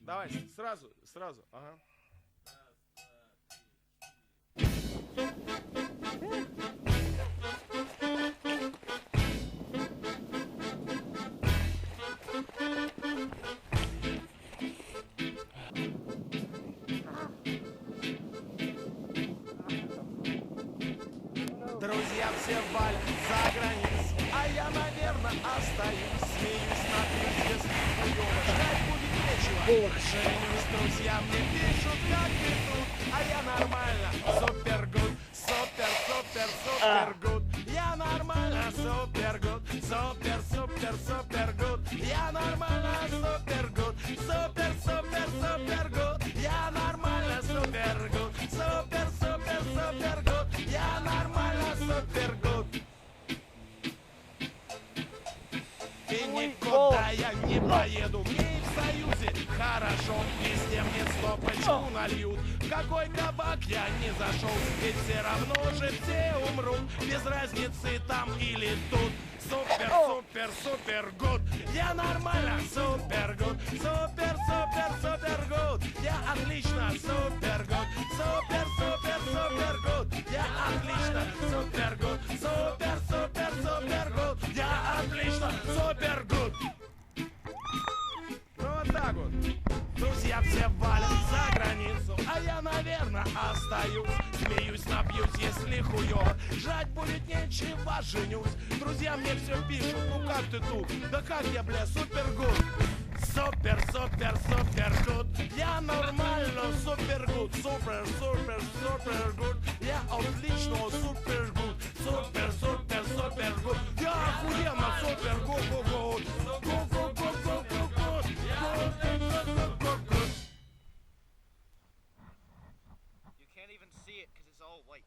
Давай, сразу, ага. Друзья все валят за границу, а я, наверное, остаюсь. Смеюсь, напьюсь, если хуёво, ждать будет нечего. Женюсь, друзья мне пишут, как и тут, а я нормально, супер гуд, супер гуд. Я нормально, супер гуд, супер гуд. Я нормально, супер гуд, супер гуд. Я нормально, супер гуд, супер гуд. Я нормально, супер гуд. И никуда я не поеду, мне и в Союзе хорошо. Везде мне стопочку нальют. В какой кабак я не зашел, ведь все равно же все умрут. Без разницы там или тут. Супер гуд. Я нормально, супер гуд. Супер гуд. Я отлично, супер гуд. Супер гуд. Я отлично, супер гуд. Супер гуд. Я отлично, супер гуд. Ну вот так вот. Друзья все валят за границу, а я, наверное, остаюсь. Смеюсь, напьюсь, если хуёво, жрать будет нечего, женюсь. Друзья мне все пишут, ну как ты тут? Да как я, бля, супер гуд. Супер гуд. Я нормально, супер гуд. Супер гуд. Я отлично, супер гуд. Супер гуд. Я охуенно, супер гуд. You can't even see it because it's all white.